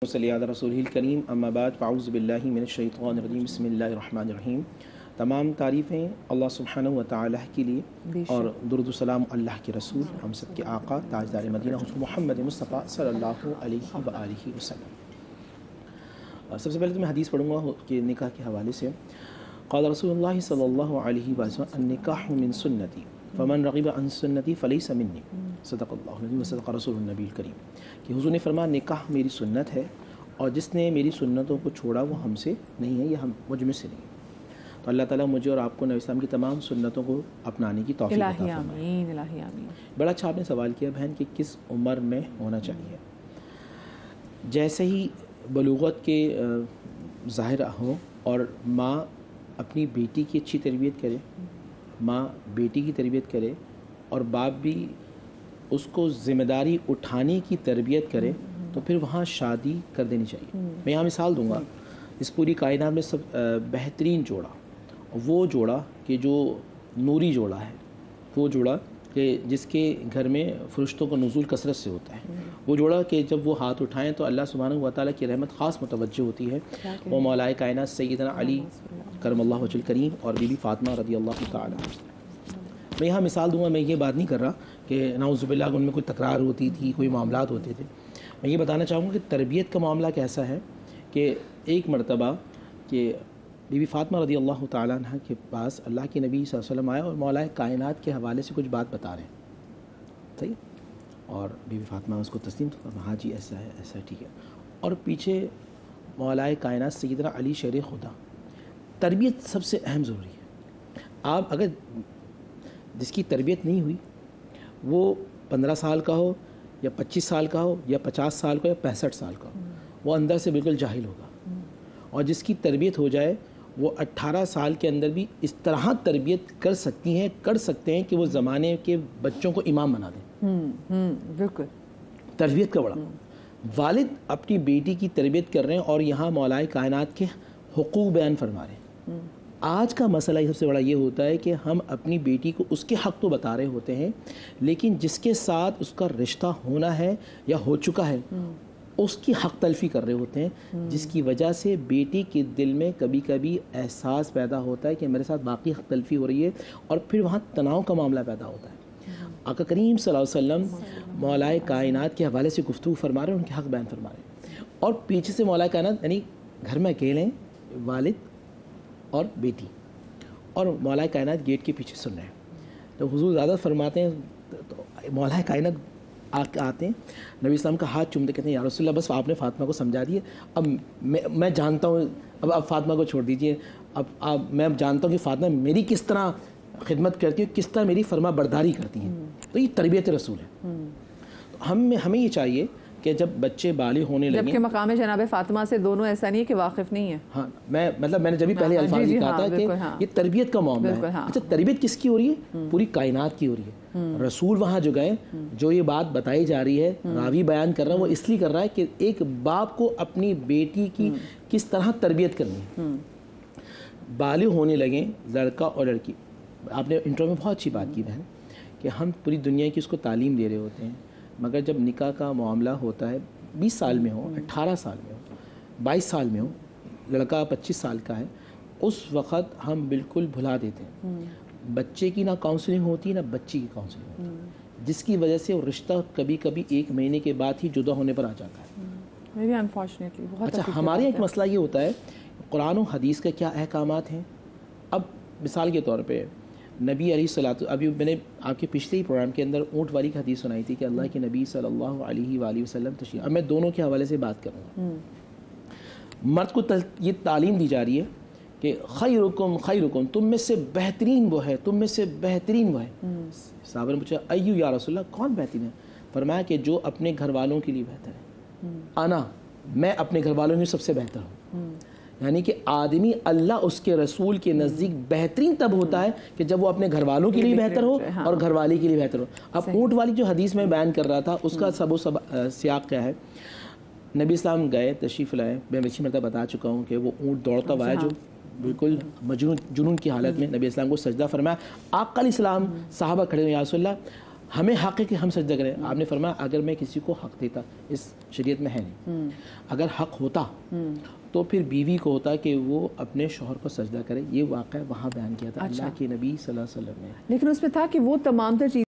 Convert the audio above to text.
صلی علی رسولہ الکریم اما بعد فاعوذ باللہ من الشیطان الرجیم بسم اللہ الرحمن الرحیم۔ تمام تعریفیں اللہ سبحانہ و تعالیٰ کے لیے اور درود و سلام اللہ کے رسول ہم سب کے آقا تاجدار مدینہ حضرت محمد مصطفیٰ صلی اللہ علیہ وآلہ وسلم۔ سب سے پہلے تو میں حدیث پڑھوں گا کہ نکاح کے حوالے سے۔ قال رسول اللہ صلی اللہ علیہ وسلم النکاح من سنتی فمن رغب عن سنتی فلیس منی، صدق اللہ العظیم وصدق رسول النبی الکریم۔ کہ حضور نے فرمایا نکاح میری سنت ہے اور جس نے میری سنتوں کو چھوڑا وہ ہم سے نہیں ہے، یہ ہم مجھ میں سے نہیں ہے۔ تو اللہ تعالیٰ مجھے اور آپ کو نبی اسلام کی تمام سنتوں کو اپنانے کی توفیق عطا فرمائے۔ آمین الہی آمین۔ بڑا اچھا آپ نے سوال کیا بہن کہ کس عمر میں ہونا چاہیے۔ جیسے ہی بلوغت کے ظاہر ہوں اور ماں اپنی بیٹی کی اچھی تربیت کرے، ماں بیٹی کی تربیت کرے اور باپ بھی اس کو ذمہ داری اٹھانے کی تربیت کرے تو پھر وہاں شادی کر دینی چاہیے۔ میں یہاں مثال دوں گا، اس پوری کائنات میں سب بہترین جوڑا وہ جوڑا کہ جو نوری جوڑا ہے، وہ جوڑا کہ جس کے گھر میں فرشتوں کا نزول کثرت سے ہوتا ہے، وہ جوڑا کہ جب وہ ہاتھ اٹھائیں تو اللہ سبحانہ و تعالیٰ کی رحمت خاص متوجہ ہوتی ہے، وہ مولائے کائنات سیدنا علی کرم اللہ وجہ الکریم اور بی بی فاطمہ رضی اللہ تعالیٰ۔ میں یہاں مثال دوں گا، میں یہ بات نہیں کر رہا کہ نعوذ باللہ ان میں کوئی تکرار ہوتی تھی، کوئی معاملات ہوتے تھے۔ میں یہ بتانا چاہوں گا کہ تربیت کا معاملہ کیسا ہے کہ ایک مرتبہ کہ بی بی فاطمہ رضی اللہ تعالیٰ عنہ کے پاس اللہ کے نبی صلی اللہ علیہ وسلم آیا اور مولائے کائنات کے حوالے سے کچھ بات بتا رہے ہیں، صحیح؟ اور بی بی فاطمہ اس کو تسلیم تو ہاں جی ایسا ہے ایسا ہے، ٹھیک ہے۔ اور پیچھے مولائے کائنات سیدنا علی شیر خدا۔ تربیت سب سے اہم ضروری ہے۔ آپ اگر جس کی تربیت نہیں ہوئی وہ 15 سال کا ہو یا 25 سال کا ہو یا 50 سال کا یا 65 سال کا ہو، وہ اندر سے بالکل جاہل ہوگا۔ اور جس کی تربیت ہو جائے وہ 18 سال کے اندر بھی اس طرح تربیت کر سکتے ہیں کہ وہ زمانے کے بچوں کو امام بنا دیں۔ بالکل تربیت کا بڑا والد اپنی بیٹی کی تربیت کر رہے ہیں اور یہاں مولائے کائنات کے حقوق بیان فرما رہے ہیں۔ آج کا مسئلہ سب سے بڑا یہ ہوتا ہے کہ ہم اپنی بیٹی کو اس کے حق تو بتا رہے ہوتے ہیں، لیکن جس کے ساتھ اس کا رشتہ ہونا ہے یا ہو چکا ہے اس کی حق تلفی کر رہے ہوتے ہیں، جس کی وجہ سے بیٹی کے دل میں کبھی کبھی احساس پیدا ہوتا ہے کہ میرے ساتھ باقی حق تلفی ہو رہی ہے اور پھر وہاں تناؤ کا معاملہ پیدا ہوتا ہے۔ آقا کریم صلی اللہ علیہ وسلم مولائے کائنات کے حوالے سے گفتگو فرما رہے ہیں، ان کے حق بیان فرما رہے ہیں، اور پیچھے سے مولائے کائنات یعنی گھر میں اکیلے ہیں، والد اور بیٹی، اور مولائے کائنات گیٹ کے پیچھے سن رہے ہیں۔ تو حضور زیادہ فرماتے ہیں تو مولائے کائنات آتے ہیں، نبی اسلام کا ہاتھ چومتے کہتے ہیں یا رسول اللہ بس آپ نے فاطمہ کو سمجھا دیے، اب میں جانتا ہوں، اب فاطمہ کو چھوڑ دیجئے، اب میں جانتا ہوں کہ فاطمہ میری کس طرح خدمت کرتی ہے، کس طرح میری فرما برداری کرتی ہیں۔ تو یہ تربیت رسول ہے۔ تو ہمیں یہ چاہیے کہ جب بچے بالغ ہونے لگیں، جبکہ مقام جناب فاطمہ سے دونوں ایسا نہیں ہے کہ واقف نہیں ہے۔ ہاں میں نے جبھی پہلے الفاظ کہا تھا کہ یہ تربیت کا معاملہ ہے۔ اچھا تربیت کس کی ہو رہی ہے؟ پوری کائنات کی ہو رہی ہے۔ رسول وہاں جو گئے، جو یہ بات بتائی جا رہی ہے، راوی بیان کر رہا ہے، وہ اس لیے کر رہا ہے کہ ایک باپ کو اپنی بیٹی کی کس طرح تربیت کرنی ہے۔ بالغ ہونے لگیں لڑکا اور لڑکی۔ آپ نے انٹرو میں بہت اچھی بات کی بہن کہ ہم پوری دنیا کی اس کو تعلیم دے رہے ہوتے ہیں، مگر جب نکاح کا معاملہ ہوتا ہے 20 سال میں ہو، 18 سال میں ہو، 22 سال میں ہو، لڑکا 25 سال کا ہے، اس وقت ہم بالکل بھلا دیتے ہیں۔ بچے کی نہ کاؤنسلنگ ہوتی نہ بچی کی کاؤنسلنگ ہوتی، جس کی وجہ سے وہ رشتہ کبھی کبھی 1 مہینے کے بعد ہی جدا ہونے پر آ جاتا ہے۔ ویری انفارچونیٹلی بہت اچھا ہمارے ایک مسئلہ یہ ہوتا ہے قرآن و حدیث کے کیا احکامات ہیں۔ اب مثال کے طور پہ نبی علیہ الصلوۃ، ابھی میں نے آپ کے پچھلے ہی پروگرام کے اندر اونٹ والی کی حدیث سنائی تھی کہ اللہ کے نبی صلی اللہ علیہ وآلہ وسلم تشریف، اب میں دونوں کے حوالے سے بات کروں گا۔ مرد کو یہ تعلیم دی جا رہی ہے کہ خیرکم تم میں سے بہترین وہ ہے، تم میں سے بہترین وہ ہے۔ صحابہ نے پوچھا ایو یا رسول اللہ، کون بہترین ہے؟ فرمایا کہ جو اپنے گھر والوں کے لیے بہتر ہے۔ میں اپنے گھر والوں میں سب سے بہتر ہوں۔ یعنی کہ آدمی اللہ اس کے رسول کے نزدیک بہترین تب ہوتا ہے کہ جب وہ اپنے گھر والوں کے لیے بہتر ہو اور گھر والی کے لیے بہتر ہو۔ اب اونٹ والی جو حدیث میں بیان کر رہا تھا اس کا سیاق کیا ہے؟ نبی اسلام گئے، تشریف لائے، میں اچھی مرتبہ بتا چکا ہوں کہ وہ اونٹ دوڑتا ہوا ہے جو بالکل جنون کی حالت میں، نبی اسلام کو سجدہ فرمایا۔ آقا علیہ السلام، صحابہ کھڑے ہوئے، یا رسول اللہ ہمیں حق ہے کہ ہم سجدہ کریں. آپ نے فرمایا اگر میں کسی کو حق دیتا, اس شریعت میں ہے نہیں, اگر حق ہوتا تو پھر بیوی کو ہوتا کہ وہ اپنے شوہر کو سجدہ کرے. یہ واقعہ وہاں بیان کیا تھا اللہ کے نبی صلی اللہ علیہ وسلم نے. لیکن اس میں تھا کہ وہ تمام تر چیزیں